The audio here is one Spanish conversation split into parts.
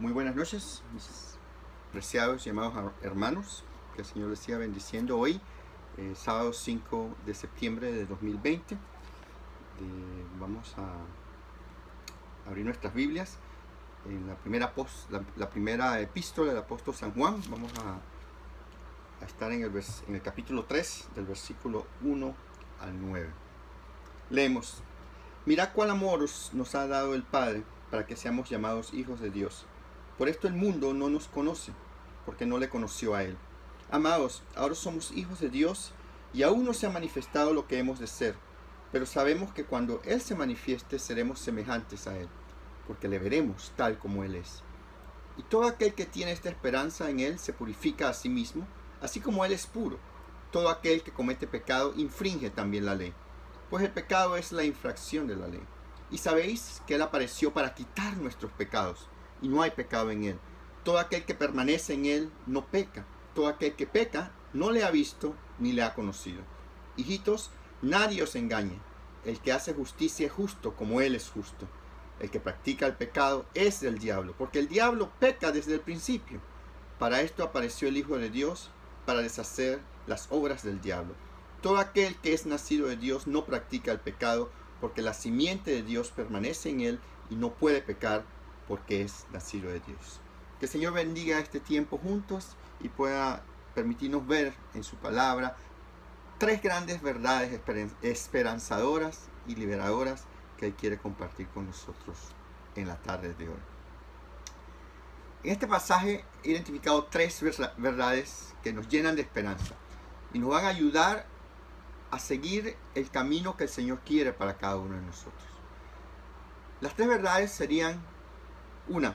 Muy buenas noches, mis preciados y amados hermanos. Que el Señor les siga bendiciendo hoy, sábado 5 de septiembre de 2020. Vamos a abrir nuestras Biblias en la primera epístola del apóstol San Juan. Vamos a estar en el capítulo 3, del versículo 1 al 9. Leemos: Mirad cuál amor nos ha dado el Padre para que seamos llamados hijos de Dios. Por esto el mundo no nos conoce, porque no le conoció a Él. Amados, ahora somos hijos de Dios y aún no se ha manifestado lo que hemos de ser, pero sabemos que cuando Él se manifieste seremos semejantes a Él, porque le veremos tal como Él es. Y todo aquel que tiene esta esperanza en Él se purifica a sí mismo, así como Él es puro. Todo aquel que comete pecado infringe también la ley, pues el pecado es la infracción de la ley. Y sabéis que Él apareció para quitar nuestros pecados, y no hay pecado en Él. Todo aquel que permanece en Él no peca. Todo aquel que peca no le ha visto ni le ha conocido. Hijitos, nadie os engañe. El que hace justicia es justo como Él es justo. El que practica el pecado es del diablo, porque el diablo peca desde el principio. Para esto apareció el Hijo de Dios, para deshacer las obras del diablo. Todo aquel que es nacido de Dios no practica el pecado, porque la simiente de Dios permanece en él y no puede pecar porque es nacido de Dios. Que el Señor bendiga este tiempo juntos y pueda permitirnos ver en su palabra tres grandes verdades esperanzadoras y liberadoras que Él quiere compartir con nosotros en la tarde de hoy. En este pasaje he identificado tres verdades que nos llenan de esperanza y nos van a ayudar a seguir el camino que el Señor quiere para cada uno de nosotros. Las tres verdades serían: una,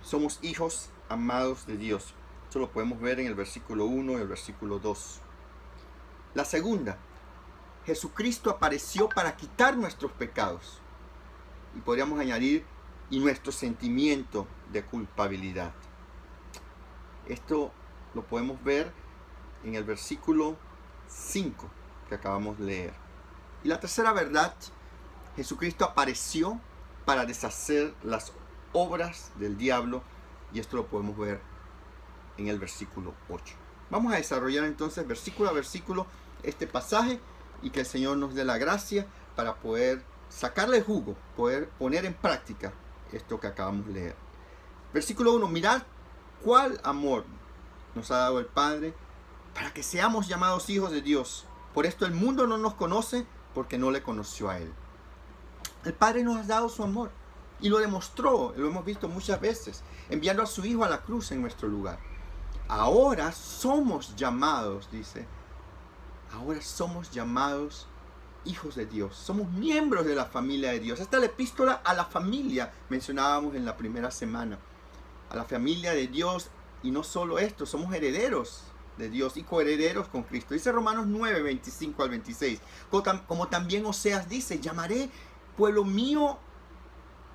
somos hijos amados de Dios. Esto lo podemos ver en el versículo 1 y el versículo 2. La segunda, Jesucristo apareció para quitar nuestros pecados. Y podríamos añadir, y nuestro sentimiento de culpabilidad. Esto lo podemos ver en el versículo 5 que acabamos de leer. Y la tercera verdad, Jesucristo apareció para deshacer las obras del diablo, y esto lo podemos ver en el versículo 8. Vamos a desarrollar entonces versículo a versículo este pasaje y que el Señor nos dé la gracia para poder sacarle jugo, poder poner en práctica esto que acabamos de leer. Versículo 1, mirad cuál amor nos ha dado el Padre para que seamos llamados hijos de Dios. Por esto el mundo no nos conoce, porque no le conoció a Él. El Padre nos ha dado su amor y lo demostró, lo hemos visto muchas veces, enviando a su Hijo a la cruz en nuestro lugar. Ahora somos llamados, dice, ahora somos llamados hijos de Dios. Somos miembros de la familia de Dios. Esta es la epístola a la familia, mencionábamos en la primera semana. A la familia de Dios, y no solo esto, somos herederos de Dios y coherederos con Cristo. Dice Romanos 9, 25 al 26. Como también Oseas dice: llamaré pueblo mío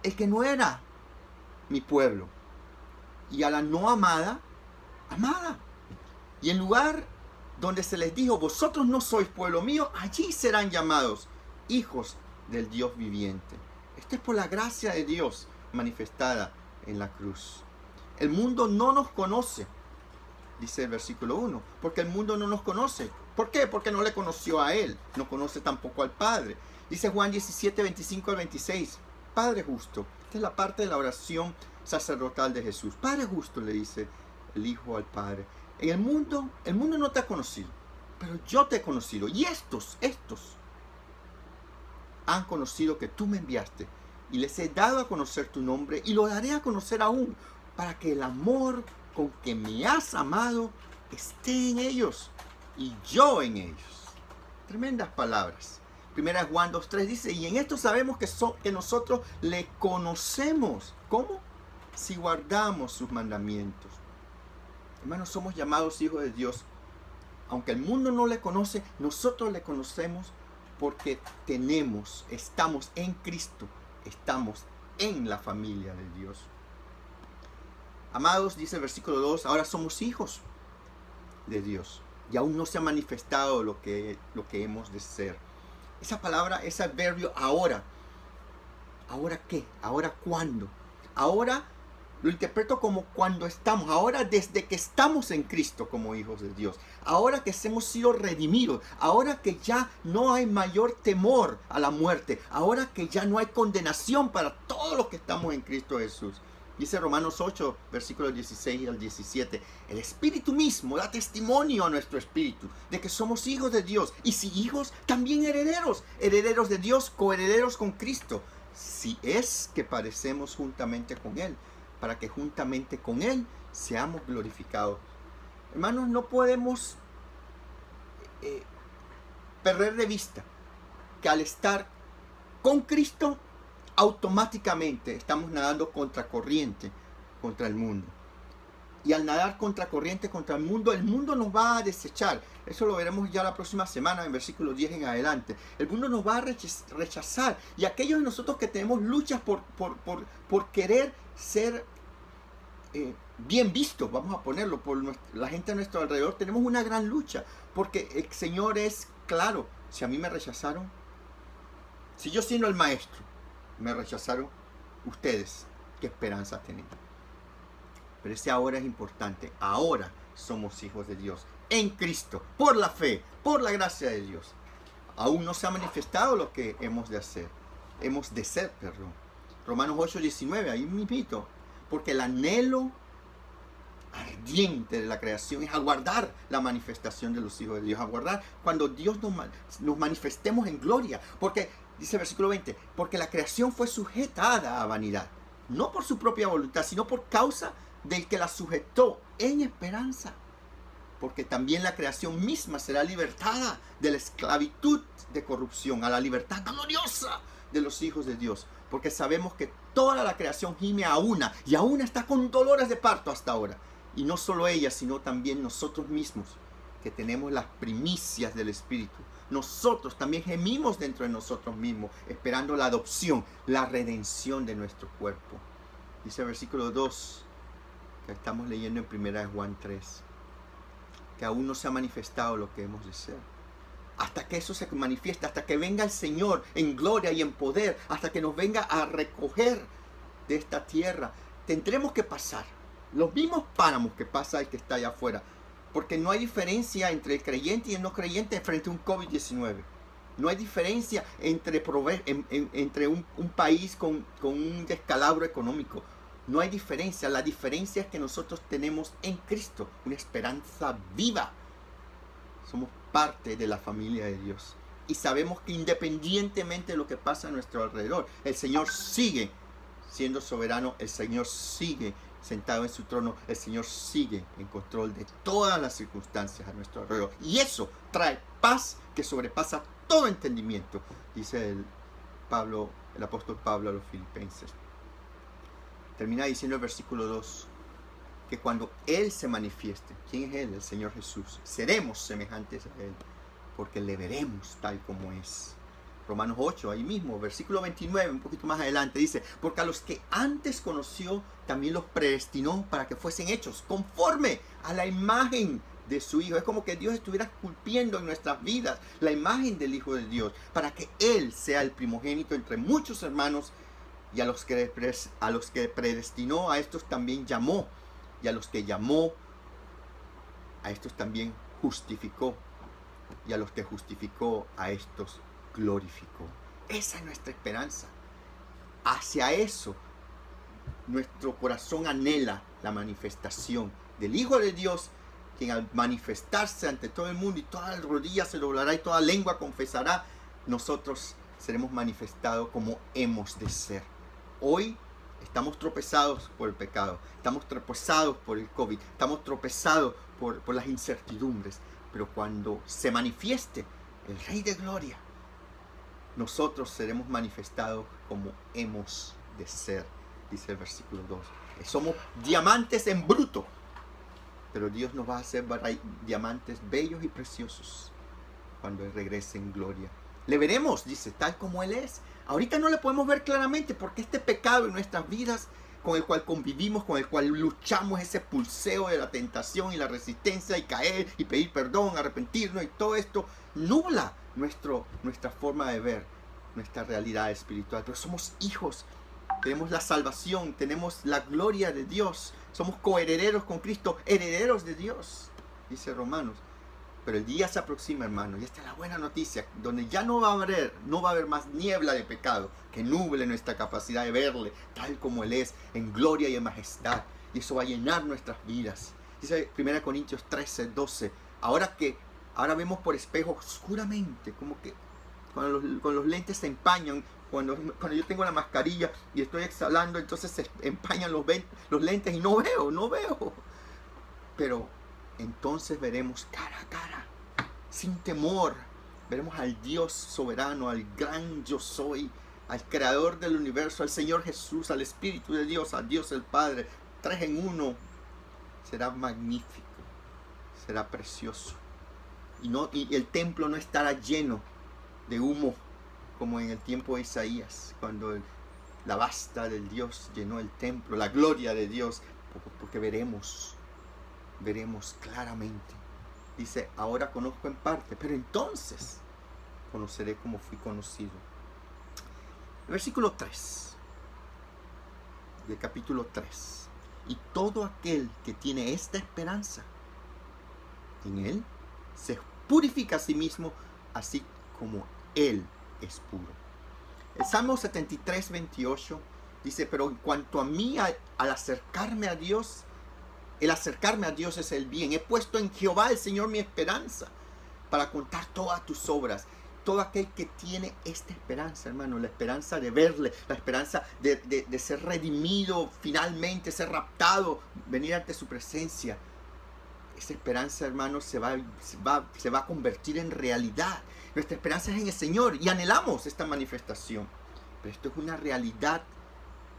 el que no era mi pueblo, y a la no amada, amada. Y en lugar donde se les dijo: vosotros no sois pueblo mío, allí serán llamados hijos del Dios viviente. Esto es por la gracia de Dios manifestada en la cruz. El mundo no nos conoce, dice el versículo 1, porque el mundo no nos conoce. ¿Por qué? Porque no le conoció a Él, no conoce tampoco al Padre. Dice Juan 17, 25 al 26, Padre justo. Esta es la parte de la oración sacerdotal de Jesús. Padre justo, le dice el Hijo al Padre. En el mundo no te ha conocido, pero yo te he conocido. Y estos han conocido que tú me enviaste, y les he dado a conocer tu nombre, y lo daré a conocer aún, para que el amor con que me has amado esté en ellos y yo en ellos. Tremendas palabras. Primera Juan 2:3 dice: y en esto sabemos que nosotros le conocemos. ¿Cómo? Si guardamos sus mandamientos. Hermanos, somos llamados hijos de Dios. Aunque el mundo no le conoce, nosotros le conocemos porque estamos en Cristo, estamos en la familia de Dios. Amados, dice el versículo 2, ahora somos hijos de Dios y aún no se ha manifestado lo que hemos de ser. Esa palabra, ese adverbio ahora. ¿Ahora qué? ¿Ahora cuándo? Ahora Lo interpreto como cuando estamos, ahora desde que estamos en Cristo como hijos de Dios, ahora que hemos sido redimidos, ahora que ya no hay mayor temor a la muerte, ahora que ya no hay condenación para todos los que estamos en Cristo Jesús. Dice Romanos 8, versículos 16 al 17, el Espíritu mismo da testimonio a nuestro espíritu de que somos hijos de Dios, y si hijos, también herederos, herederos de Dios, coherederos con Cristo, si es que padecemos juntamente con Él, para que juntamente con Él seamos glorificados. Hermanos, no podemos perder de vista que al estar con Cristo, automáticamente estamos nadando contra corriente, contra el mundo. Y al nadar contra corriente, contra el mundo nos va a desechar. Eso lo veremos ya la próxima semana, en versículo 10 en adelante. El mundo nos va a rechazar. Y aquellos de nosotros que tenemos luchas por querer ser bien vistos, vamos a ponerlo, por la gente a nuestro alrededor, tenemos una gran lucha. Porque el Señor es claro, si a mí me rechazaron, si yo siendo el maestro, me rechazaron, ustedes, ¿qué esperanza tienen? Pero ese ahora es importante. Ahora somos hijos de Dios, en Cristo, por la fe, por la gracia de Dios. Aún no se ha manifestado lo que hemos de ser. Romanos 8:19, ahí mismito. Porque el anhelo ardiente de la creación es aguardar la manifestación de los hijos de Dios. Aguardar cuando Dios nos manifestemos en gloria. Porque, dice el versículo 20, porque la creación fue sujetada a vanidad. No por su propia voluntad, sino por causa del que la sujetó en esperanza, porque también la creación misma será libertada de la esclavitud de corrupción a la libertad gloriosa de los hijos de Dios, porque sabemos que toda la creación gime a una, y a una está con dolores de parto hasta ahora, y no solo ella, sino también nosotros mismos, que tenemos las primicias del Espíritu. Nosotros también gemimos dentro de nosotros mismos, esperando la adopción, la redención de nuestro cuerpo. Dice el versículo 2, que estamos leyendo en 1 Juan 3, que aún no se ha manifestado lo que hemos de ser. Hasta que eso se manifieste, hasta que venga el Señor en gloria y en poder, hasta que nos venga a recoger de esta tierra, tendremos que pasar los mismos páramos que pasa el que está allá afuera, porque no hay diferencia entre el creyente y el no creyente frente a un COVID-19. No hay diferencia entre un país con un descalabro económico. No hay diferencia. La diferencia es que nosotros tenemos en Cristo una esperanza viva. Somos parte de la familia de Dios. Y sabemos que independientemente de lo que pasa a nuestro alrededor, el Señor sigue siendo soberano. El Señor sigue sentado en su trono. El Señor sigue en control de todas las circunstancias a nuestro alrededor. Y eso trae paz que sobrepasa todo entendimiento, dice el apóstol Pablo a los filipenses. Termina diciendo el versículo 2, que cuando Él se manifieste, ¿quién es Él? El Señor Jesús. Seremos semejantes a Él, porque le veremos tal como es. Romanos 8, ahí mismo, versículo 29, un poquito más adelante, dice, porque a los que antes conoció, también los predestinó para que fuesen hechos conforme a la imagen de su Hijo. Es como que Dios estuviera esculpiendo en nuestras vidas la imagen del Hijo de Dios, para que Él sea el primogénito entre muchos hermanos, y a los que predestinó, a estos también llamó, y a los que llamó, a estos también justificó, y a los que justificó, a estos glorificó. Esa es nuestra esperanza. Hacia eso nuestro corazón anhela la manifestación del Hijo de Dios, quien al manifestarse ante todo el mundo y toda rodilla se doblará y toda lengua confesará, nosotros seremos manifestados como hemos de ser. Hoy estamos tropezados por el pecado, estamos tropezados por el COVID, estamos tropezados por las incertidumbres, pero cuando se manifieste el Rey de Gloria, nosotros seremos manifestados como hemos de ser, dice el versículo 2. Somos diamantes en bruto, pero Dios nos va a hacer diamantes bellos y preciosos cuando Él regrese en gloria. Le veremos, dice, tal como Él es. Ahorita no le podemos ver claramente porque este pecado en nuestras vidas, con el cual convivimos, con el cual luchamos, ese pulseo de la tentación y la resistencia y caer y pedir perdón, arrepentirnos y todo esto, nubla nuestra forma de ver nuestra realidad espiritual. Pero somos hijos tenemos la salvación, tenemos la gloria de Dios, somos coherederos con Cristo, herederos de Dios, dice Romanos. Pero el día se aproxima, hermano, y esta es la buena noticia, donde ya no va a haber más niebla de pecado que nuble nuestra capacidad de verle tal como Él es, en gloria y en majestad. Y eso va a llenar nuestras vidas. Dice 1 Corintios 13:12, ahora vemos por espejo oscuramente, como que con los lentes se empañan. Cuando yo tengo la mascarilla y estoy exhalando, entonces se empañan los lentes y no veo. Pero entonces veremos cara a cara, sin temor. Veremos al Dios soberano, al gran yo soy, al creador del universo, al Señor Jesús, al Espíritu de Dios, a Dios el Padre, 3 en 1. Será magnífico, será precioso. Y el templo no estará lleno de humo como en el tiempo de Isaías, cuando la vasta del Dios llenó el templo, la gloria de Dios, porque veremos claramente. Dice, ahora conozco en parte, pero entonces conoceré como fui conocido. El versículo 3 del capítulo 3. Y todo aquel que tiene esta esperanza en Él se purifica a sí mismo, así como Él es puro. El Salmo 73:28 dice, pero en cuanto a mí, al acercarme a Dios, el acercarme a Dios es el bien. He puesto en Jehová el Señor mi esperanza para contar todas tus obras. Todo aquel que tiene esta esperanza, hermano, la esperanza de verle, la esperanza de ser redimido finalmente, ser raptado, venir ante su presencia. Esa esperanza, hermano, se va a convertir en realidad. Nuestra esperanza es en el Señor y anhelamos esta manifestación. Pero esto es una realidad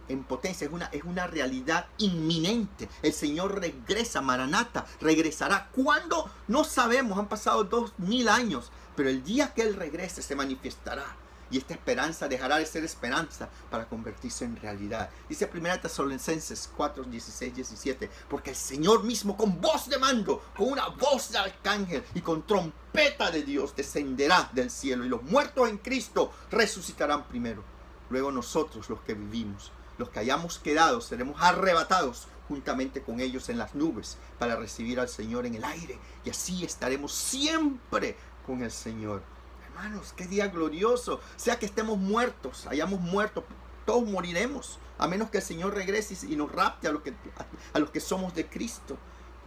en potencia, es una realidad inminente. El Señor regresa, Maranata, regresará. ¿Cuándo? No sabemos, han pasado 2000 años, pero el día que Él regrese se manifestará. Y esta esperanza dejará de ser esperanza para convertirse en realidad. Dice 1 Tesalonicenses 4:16-17, porque el Señor mismo con voz de mando, con una voz de arcángel y con trompeta de Dios descenderá del cielo, y los muertos en Cristo resucitarán primero. Luego nosotros, los que vivimos, los que hayamos quedado, seremos arrebatados juntamente con ellos en las nubes para recibir al Señor en el aire, y así estaremos siempre con el Señor. Hermanos, qué día glorioso. Sea que estemos muertos, hayamos muerto, todos moriremos, a menos que el Señor regrese y nos rapte a los que somos de Cristo.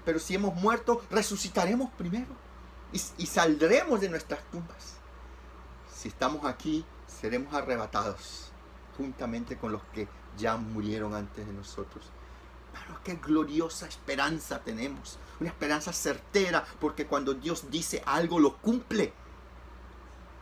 Pero si hemos muerto, resucitaremos primero y saldremos de nuestras tumbas. Si estamos aquí, seremos arrebatados juntamente con los que ya murieron antes de nosotros. Hermanos, qué gloriosa esperanza tenemos. Una esperanza certera, porque cuando Dios dice algo, lo cumple.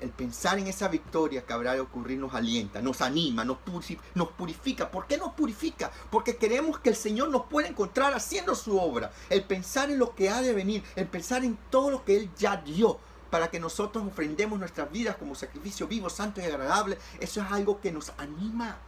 El pensar en esa victoria que habrá de ocurrir nos alienta, nos anima, nos purifica. ¿Por qué nos purifica? Porque queremos que el Señor nos pueda encontrar haciendo su obra. El pensar en lo que ha de venir, el pensar en todo lo que Él ya dio, para que nosotros ofrendemos nuestras vidas como sacrificio vivo, santo y agradable. Eso es algo que nos anima.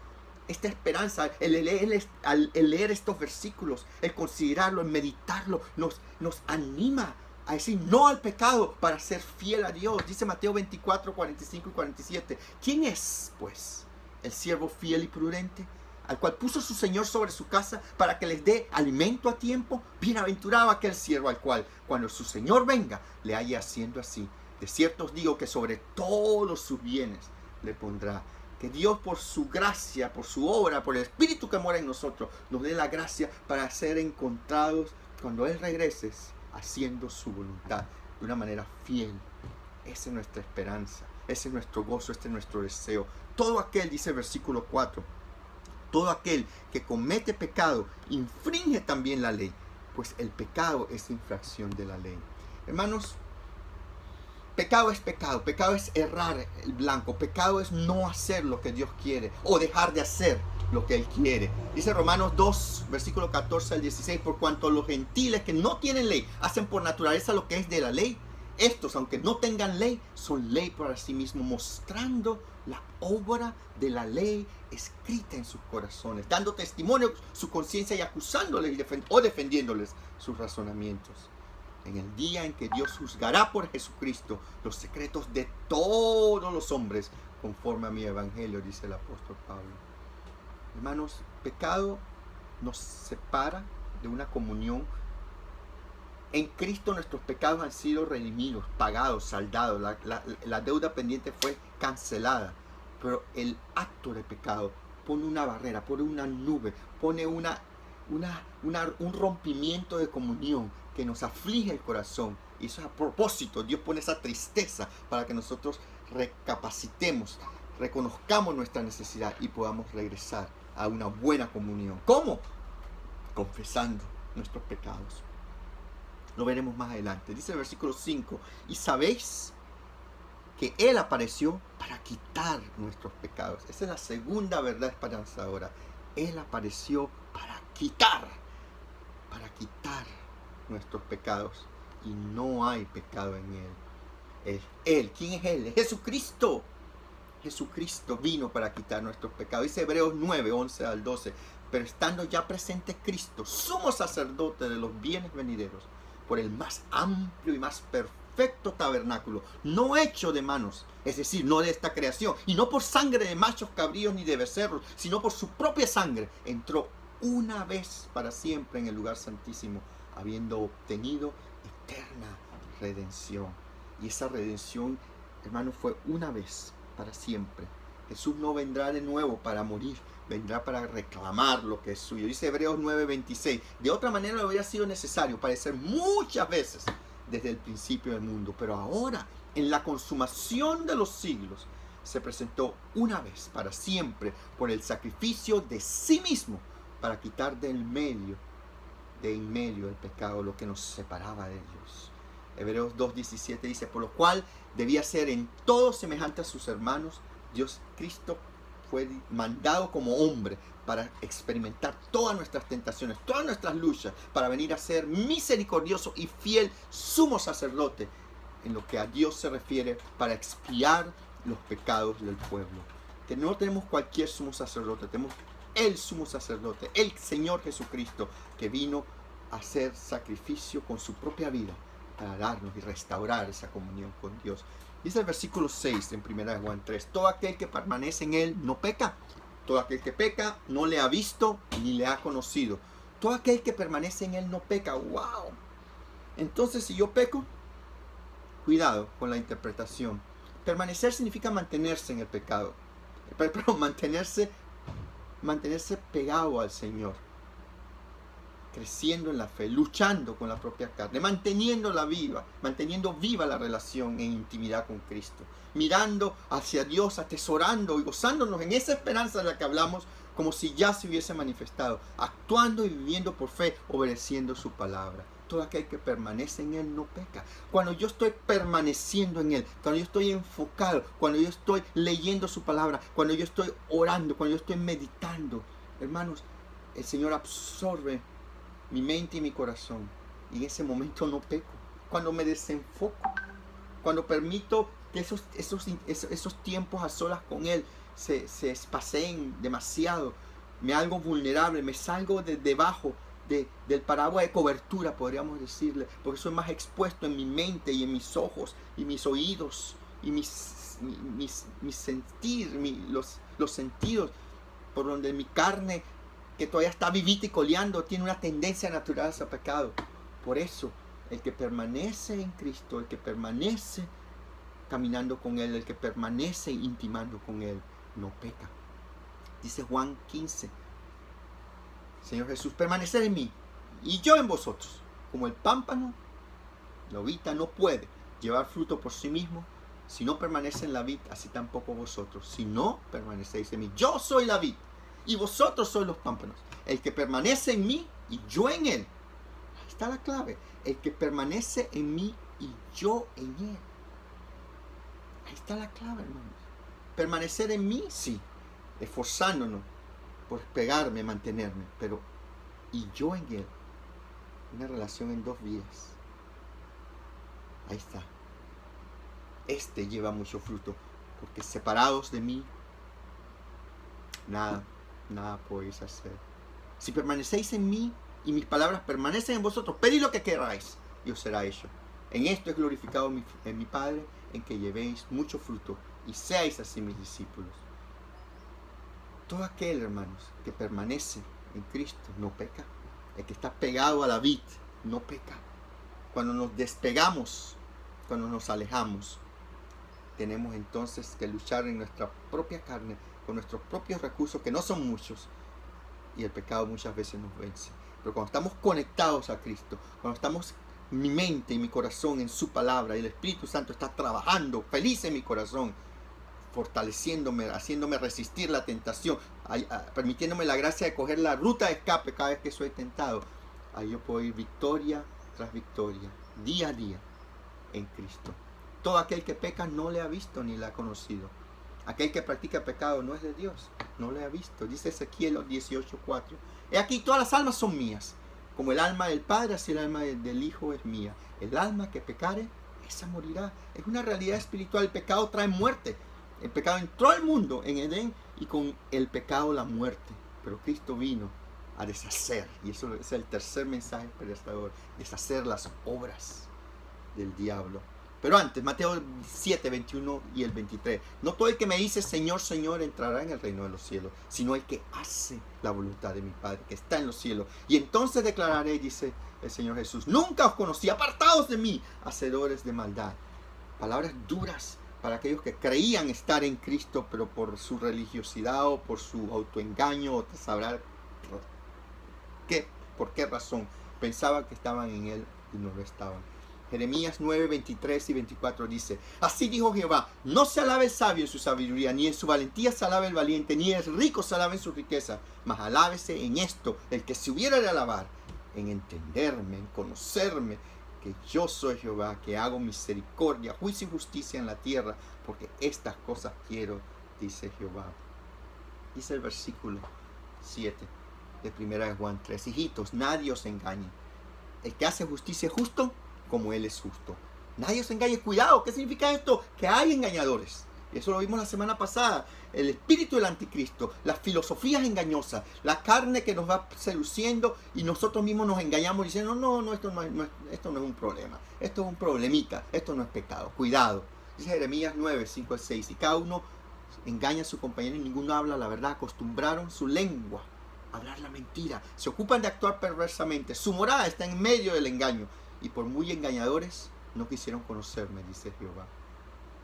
Esta esperanza, el leer estos versículos, el considerarlo, el meditarlo, nos anima a decir no al pecado para ser fiel a Dios. Dice Mateo 24:45 y 47. ¿Quién es, pues, el siervo fiel y prudente, al cual puso su Señor sobre su casa para que les dé alimento a tiempo? Bienaventurado aquel siervo al cual, cuando su Señor venga, le haya haciendo así. De cierto os digo que sobre todos sus bienes le pondrá. Que Dios, por su gracia, por su obra, por el Espíritu que mora en nosotros, nos dé la gracia para ser encontrados cuando Él regrese, haciendo su voluntad de una manera fiel. Esa es nuestra esperanza, ese es nuestro gozo, este es nuestro deseo. Todo aquel, dice el versículo 4, todo aquel que comete pecado infringe también la ley, pues el pecado es infracción de la ley. Hermanos, pecado es errar el blanco, pecado es no hacer lo que Dios quiere o dejar de hacer lo que Él quiere. Dice Romanos 2, versículo 14 al 16, por cuanto los gentiles que no tienen ley hacen por naturaleza lo que es de la ley, estos, aunque no tengan ley, son ley para sí mismos, mostrando la obra de la ley escrita en sus corazones, dando testimonio su conciencia y acusándoles o defendiéndoles sus razonamientos. En el día en que Dios juzgará por Jesucristo los secretos de todos los hombres, conforme a mi evangelio, dice el apóstol Pablo. Hermanos, pecado nos separa de una comunión. En Cristo nuestros pecados han sido redimidos, pagados, saldados. La deuda pendiente fue cancelada. Pero el acto de pecado pone una barrera, pone una nube, pone un rompimiento de comunión que nos aflige el corazón. Y eso es a propósito. Dios pone esa tristeza para que nosotros recapacitemos, reconozcamos nuestra necesidad y podamos regresar a una buena comunión. ¿Cómo? Confesando nuestros pecados. Lo veremos más adelante. Dice el versículo 5, y sabéis que Él apareció para quitar nuestros pecados. Esa es la segunda verdad esperanzadora. Él apareció para quitar nuestros pecados. Y no hay pecado en Él. Él, ¿quién es Él? Es Jesucristo. Jesucristo vino para quitar nuestros pecados. Dice Hebreos 9, 11 al 12. Pero estando ya presente Cristo, sumo sacerdote de los bienes venideros, por el más amplio y más perfecto tabernáculo, no hecho de manos, es decir, no de esta creación, y no por sangre de machos cabríos ni de becerros, sino por su propia sangre, entró una vez para siempre en el lugar santísimo, habiendo obtenido eterna redención. Y esa redención, hermanos, fue una vez para siempre. Jesús no vendrá de nuevo para morir, vendrá para reclamar lo que es suyo. Dice Hebreos 9:26. De otra manera no hubiera sido necesario padecer muchas veces desde el principio del mundo. Pero ahora, en la consumación de los siglos, se presentó una vez para siempre por el sacrificio de sí mismo para quitar de en medio del pecado lo que nos separaba de Dios. Hebreos 2:17 dice, por lo cual debía ser en todo semejante a sus hermanos. Dios Cristo fue mandado como hombre para experimentar todas nuestras tentaciones, todas nuestras luchas, para venir a ser misericordioso y fiel sumo sacerdote en lo que a Dios se refiere, para expiar los pecados del pueblo. Que no tenemos cualquier sumo sacerdote, tenemos el sumo sacerdote, el Señor Jesucristo, que vino a hacer sacrificio con su propia vida para darnos y restaurar esa comunión con Dios. Dice el versículo 6 en 1 Juan 3, todo aquel que permanece en Él no peca. Todo aquel que peca no le ha visto ni le ha conocido. Todo aquel que permanece en Él no peca. ¡Wow! Entonces, si yo peco, cuidado con la interpretación. Permanecer significa mantenerse en el pecado. Pero mantenerse pegado al Señor. Creciendo en la fe, luchando con la propia carne, manteniendo viva la relación en intimidad con Cristo, mirando hacia Dios, atesorando y gozándonos en esa esperanza de la que hablamos, como si ya se hubiese manifestado, actuando y viviendo por fe, obedeciendo su palabra. Todo aquel que permanece en Él no peca. Cuando yo estoy permaneciendo en Él, cuando yo estoy enfocado, cuando yo estoy leyendo su palabra, cuando yo estoy orando, cuando yo estoy meditando, hermanos, el Señor absorbe mi mente y mi corazón, y en ese momento no peco. Cuando me desenfoco, cuando permito que esos tiempos a solas con Él se espaceen demasiado, me hago vulnerable, me salgo de debajo del paraguas de cobertura, podríamos decirle, porque soy más expuesto en mi mente y en mis ojos y mis oídos y mis los sentidos, por donde mi carne, que todavía está vivita y coleando, tiene una tendencia natural hacia pecado. Por eso, el que permanece en Cristo, el que permanece caminando con Él, el que permanece intimando con Él, no peca. Dice Juan 15, Señor Jesús, permanecer en mí y yo en vosotros. Como el pámpano, la uvita no puede llevar fruto por sí mismo si no permanece en la vid, así tampoco vosotros, si no permanecéis en mí. Yo soy la vid y vosotros sois los pámpanos. El que permanece en mí y yo en él. Ahí está la clave. El que permanece en mí y yo en él. Ahí está la clave, hermanos. Permanecer en mí, sí. Esforzándonos por pegarme, mantenerme. Pero, y yo en él. Una relación en dos vías. Ahí está. Este lleva mucho fruto. Porque separados de mí, nada podéis hacer. Si permanecéis en mí y mis palabras permanecen en vosotros, pedid lo que queráis y os será hecho. En esto es glorificado en mi Padre, en que llevéis mucho fruto y seáis así mis discípulos. Todo aquel, hermanos, que permanece en Cristo no peca. El que está pegado a la vid no peca. Cuando nos despegamos, cuando nos alejamos, tenemos entonces que luchar en nuestra propia carne, con nuestros propios recursos, que no son muchos, y el pecado muchas veces nos vence. Pero cuando estamos conectados a Cristo, cuando estamos mi mente y mi corazón en su palabra, y el Espíritu Santo está trabajando feliz en mi corazón, fortaleciéndome, haciéndome resistir la tentación, permitiéndome la gracia de coger la ruta de escape cada vez que soy tentado, ahí yo puedo ir victoria tras victoria, día a día, en Cristo. Todo aquel que peca no le ha visto ni le ha conocido. Aquel que practica pecado no es de Dios, no le ha visto. Dice Ezequiel 18:4. He aquí, todas las almas son mías. Como el alma del Padre, así el alma del Hijo es mía. El alma que pecare, esa morirá. Es una realidad espiritual. El pecado trae muerte. El pecado entró al mundo en Edén y con el pecado la muerte. Pero Cristo vino a deshacer, y eso es el tercer mensaje esperanzador, deshacer las obras del diablo. Pero antes, Mateo 7, 21 y el 23. No todo el que me dice Señor, Señor entrará en el reino de los cielos, sino el que hace la voluntad de mi Padre que está en los cielos. Y entonces declararé, dice el Señor Jesús, nunca os conocí, apartados de mí, hacedores de maldad. Palabras duras para aquellos que creían estar en Cristo, pero por su religiosidad o por su autoengaño, o sabrá por qué razón pensaban que estaban en Él y no lo estaban. Jeremías 9, 23 y 24 dice: así dijo Jehová, no se alabe el sabio en su sabiduría, ni en su valentía se alabe el valiente, ni el rico se alabe en su riqueza, mas alábese en esto el que se hubiera de alabar, en entenderme, en conocerme, que yo soy Jehová, que hago misericordia, juicio y justicia en la tierra, porque estas cosas quiero, dice Jehová. Dice el versículo 7 de 1 Juan 3: hijitos, nadie os engañe. El que hace justicia es justo, como Él es justo. Nadie os engañe. Cuidado, ¿qué significa esto? Que hay engañadores. Eso lo vimos la semana pasada. El espíritu del anticristo, las filosofías engañosas, la carne que nos va seduciendo y nosotros mismos nos engañamos diciendo, no, esto no es un problema. Esto es un problemita. Esto no es pecado. Cuidado. Dice Jeremías 9, 5 al 6. Y cada uno engaña a su compañero y ninguno habla la verdad. Acostumbraron su lengua a hablar la mentira. Se ocupan de actuar perversamente. Su morada está en medio del engaño. Y por muy engañadores, no quisieron conocerme, dice Jehová.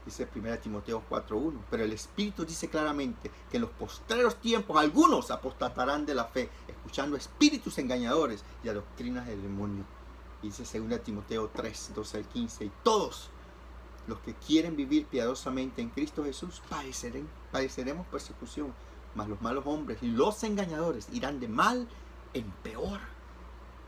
Dice 1 Timoteo 4:1. Pero el Espíritu dice claramente que en los postreros tiempos algunos apostatarán de la fe, escuchando espíritus engañadores y a doctrinas del demonio. Dice 2 Timoteo 3, 12 al 15. Y todos los que quieren vivir piadosamente en Cristo Jesús padeceremos persecución. Mas los malos hombres y los engañadores irán de mal en peor,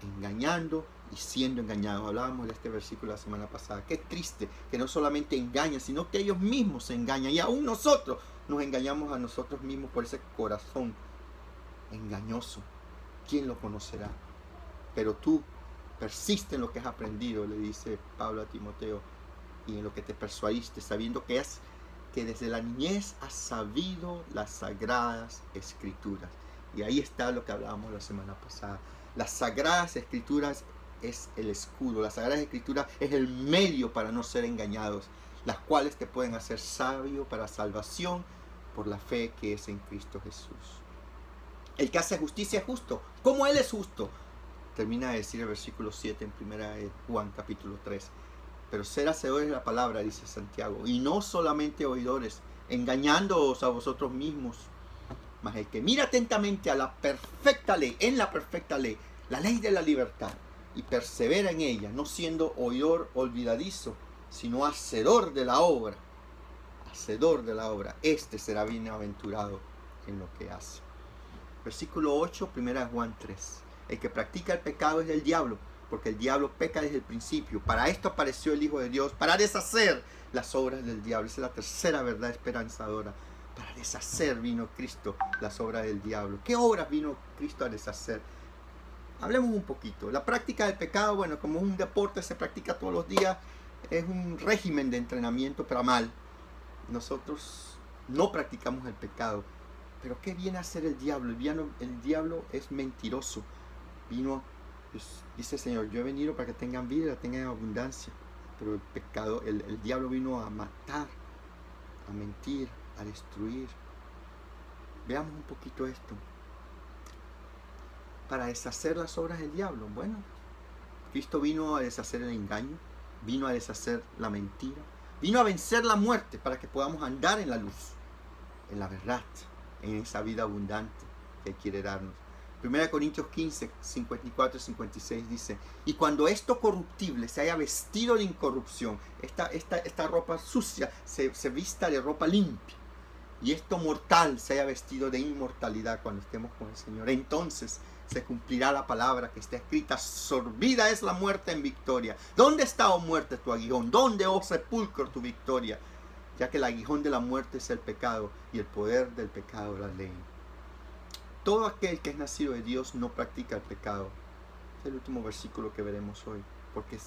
engañando y siendo engañados. Hablábamos de este versículo la semana pasada. Qué triste que no solamente engañan, sino que ellos mismos se engañan. Y aún nosotros nos engañamos a nosotros mismos por ese corazón engañoso. ¿Quién lo conocerá? Pero tú persiste en lo que has aprendido, le dice Pablo a Timoteo, y en lo que te persuadiste, sabiendo que desde la niñez has sabido las sagradas escrituras. Y ahí está lo que hablábamos la semana pasada. Las sagradas escrituras es el escudo. Las sagradas escrituras es el medio para no ser engañados, las cuales te pueden hacer sabio para salvación por la fe que es en Cristo Jesús. El que hace justicia es justo, como Él es justo. Termina de decir el versículo 7 en 1 Juan capítulo 3. Pero ser hacedores de la palabra, dice Santiago, y no solamente oidores, engañándoos a vosotros mismos. Mas el que mira atentamente a la perfecta ley, en la perfecta ley, la ley de la libertad, y persevera en ella, no siendo oidor olvidadizo, sino hacedor de la obra, este será bienaventurado en lo que hace. Versículo 8, 1 Juan 3. El que practica el pecado es del diablo, porque el diablo peca desde el principio. Para esto apareció el Hijo de Dios, para deshacer las obras del diablo. Esa es la tercera verdad esperanzadora. Para deshacer vino Cristo las obras del diablo. ¿Qué obras vino Cristo a deshacer? Hablemos un poquito. La práctica del pecado, bueno, como un deporte se practica todos los días, es un régimen de entrenamiento para mal. Nosotros no practicamos el pecado. Pero ¿qué viene a hacer el diablo? El diablo es mentiroso. Dice el Señor, yo he venido para que tengan vida y la tengan en abundancia. Pero el diablo vino a matar, a mentir, a destruir. Veamos un poquito esto. Para deshacer las obras del diablo. Bueno, Cristo vino a deshacer el engaño, vino a deshacer la mentira, vino a vencer la muerte para que podamos andar en la luz, en la verdad, en esa vida abundante que quiere darnos. 1 Corintios 15, 54 y 56 dice: y cuando esto corruptible se haya vestido de incorrupción, esta ropa sucia se vista de ropa limpia, y esto mortal se haya vestido de inmortalidad cuando estemos con el Señor, entonces se cumplirá la palabra que está escrita: sorbida es la muerte en victoria. ¿Dónde está, oh muerte, tu aguijón? ¿Dónde, oh sepulcro, tu victoria? Ya que el aguijón de la muerte es el pecado, y el poder del pecado la ley. Todo aquel que es nacido de Dios no practica el pecado. Es el último versículo que veremos hoy. Porque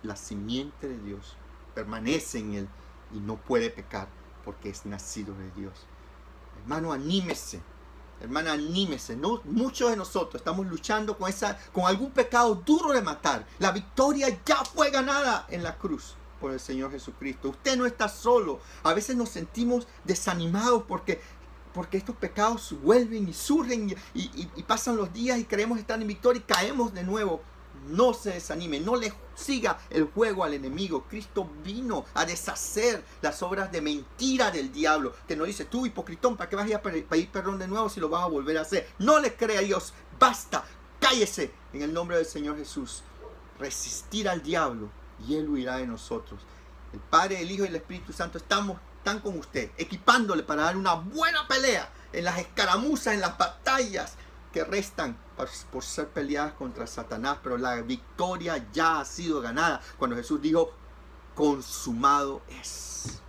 la simiente de Dios permanece en él y no puede pecar porque es nacido de Dios. Hermano, anímese. Hermana, anímese. No, muchos de nosotros estamos luchando con algún pecado duro de matar. La victoria ya fue ganada en la cruz por el Señor Jesucristo. Usted no está solo. A veces nos sentimos desanimados porque estos pecados vuelven y surgen y pasan los días y creemos estar en victoria y caemos de nuevo. No se desanime, no le siga el juego al enemigo. Cristo vino a deshacer las obras de mentira del diablo, que nos dice: tú, hipocritón, ¿para qué vas a ir a pedir perdón de nuevo si lo vas a volver a hacer? No le crea a Dios, basta, cállese en el nombre del Señor Jesús. Resistir al diablo y él huirá de nosotros. El Padre, el Hijo y el Espíritu Santo están con usted, equipándole para dar una buena pelea en las escaramuzas, en las batallas que restan por ser peleadas contra Satanás, pero la victoria ya ha sido ganada cuando Jesús dijo: consumado es.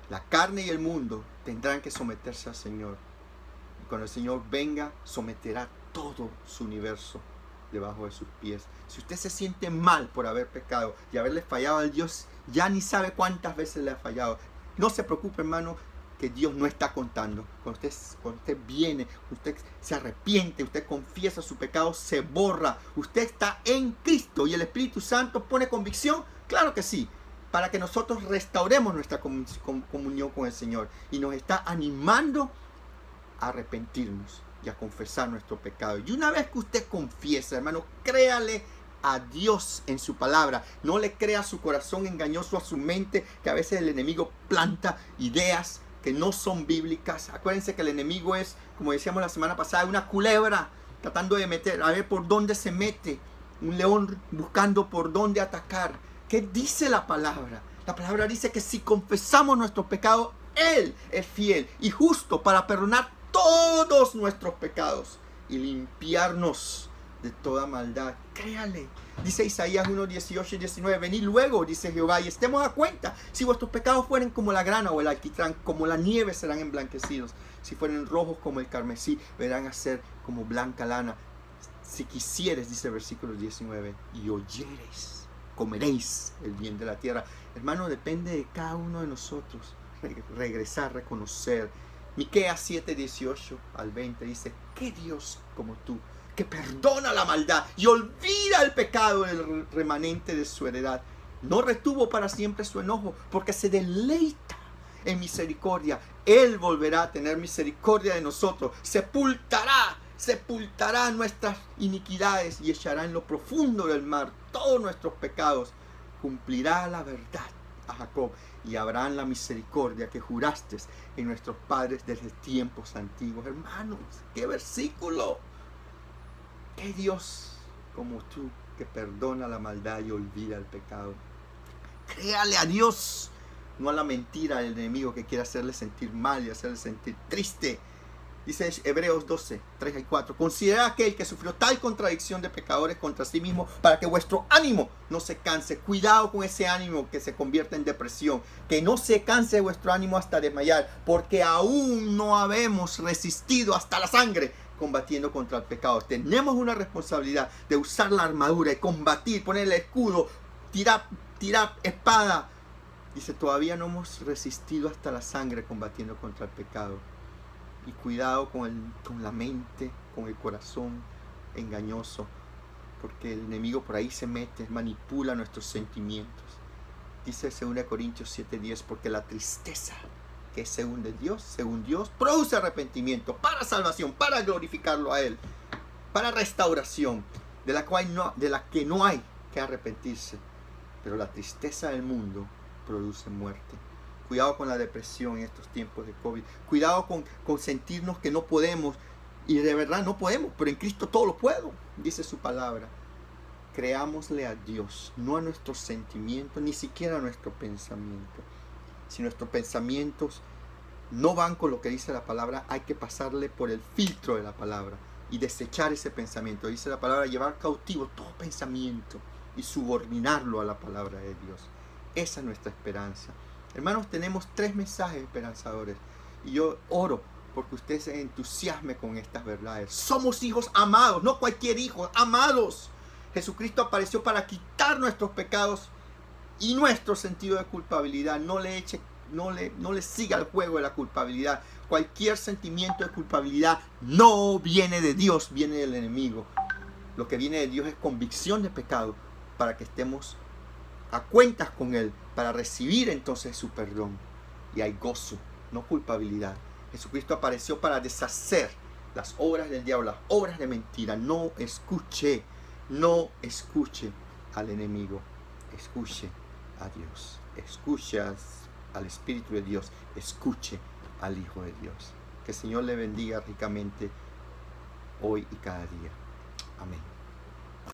La carne y el mundo tendrán que someterse al Señor, y cuando el Señor venga someterá todo su universo debajo de sus pies. Si usted se siente mal por haber pecado y haberle fallado al Dios, ya ni sabe cuántas veces le ha fallado, no se preocupe, hermano, que Dios no está contando. Cuando usted viene, usted se arrepiente, usted confiesa su pecado, se borra. Usted está en Cristo y el Espíritu Santo pone convicción. Claro que sí, para que nosotros restauremos nuestra comunión con el Señor, y nos está animando a arrepentirnos y a confesar nuestro pecado. Y una vez que usted confiesa, hermano, créale a Dios en su palabra. No le crea a su corazón engañoso, a su mente, que a veces el enemigo planta ideas que no son bíblicas. Acuérdense que el enemigo es, como decíamos la semana pasada, una culebra tratando de meter, a ver por dónde se mete, un león buscando por dónde atacar. ¿Qué dice la palabra? La palabra dice que si confesamos nuestros pecados, Él es fiel y justo para perdonar todos nuestros pecados y limpiarnos de toda maldad. Créale. Dice Isaías 1, 18 y 19: venid luego, dice Jehová, y estemos a cuenta. Si vuestros pecados fueren como la grana o el alquitrán, como la nieve serán emblanquecidos. Si fueren rojos como el carmesí, verán a ser como blanca lana. Si quisieres, dice el versículo 19, y oyereis, comeréis el bien de la tierra. Hermano, depende de cada uno de nosotros regresar, reconocer. Miqueas 7, 18 al 20 dice: ¿qué Dios como tú, que perdona la maldad y olvida el pecado del remanente de su heredad? No retuvo para siempre su enojo, porque se deleita en misericordia. Él volverá a tener misericordia de nosotros. Sepultará nuestras iniquidades y echará en lo profundo del mar todos nuestros pecados. Cumplirá la verdad a Jacob y Abraham la misericordia que juraste en nuestros padres desde tiempos antiguos. Hermanos, qué versículo. ¿Qué Dios como tú, que perdona la maldad y olvida el pecado? Créale a Dios, no a la mentira del enemigo que quiere hacerle sentir mal y hacerle sentir triste. Dice Hebreos 12, 3 y 4: considera aquel que sufrió tal contradicción de pecadores contra sí mismo, para que vuestro ánimo no se canse. Cuidado con ese ánimo que se convierte en depresión. Que no se canse vuestro ánimo hasta desmayar, porque aún no habemos resistido hasta la sangre combatiendo contra el pecado. Tenemos una responsabilidad de usar la armadura y combatir, poner el escudo, tirar espada. Dice: todavía no hemos resistido hasta la sangre combatiendo contra el pecado. Y cuidado con la mente, con el corazón engañoso, porque el enemigo por ahí se mete, manipula nuestros sentimientos. Dice 2 Corintios 7:10: porque la tristeza que es según Dios, produce arrepentimiento para salvación, para glorificarlo a Él, para restauración, de la que no hay que arrepentirse. Pero la tristeza del mundo produce muerte. Cuidado con la depresión en estos tiempos de COVID. Cuidado con sentirnos que no podemos. Y de verdad no podemos, pero en Cristo todo lo puedo, dice su palabra. Creámosle a Dios, no a nuestros sentimientos, ni siquiera a nuestro pensamiento. Si nuestros pensamientos no van con lo que dice la palabra, hay que pasarle por el filtro de la palabra y desechar ese pensamiento. Dice la palabra, llevar cautivo todo pensamiento y subordinarlo a la palabra de Dios. Esa es nuestra esperanza. Hermanos, tenemos 3 mensajes esperanzadores y yo oro porque usted se entusiasme con estas verdades. Somos hijos amados, no cualquier hijo, amados. Jesucristo apareció para quitar nuestros pecados y nuestro sentido de culpabilidad. No le siga el juego de la culpabilidad. Cualquier sentimiento de culpabilidad no viene de Dios, viene del enemigo. Lo que viene de Dios es convicción de pecado para que estemos a cuentas con Él, para recibir entonces su perdón. Y hay gozo, no culpabilidad. Jesucristo apareció para deshacer las obras del diablo, las obras de mentira. No escuche al enemigo. Escuche a Dios. Escuche al Espíritu de Dios. Escuche al Hijo de Dios. Que el Señor le bendiga ricamente hoy y cada día. Amén.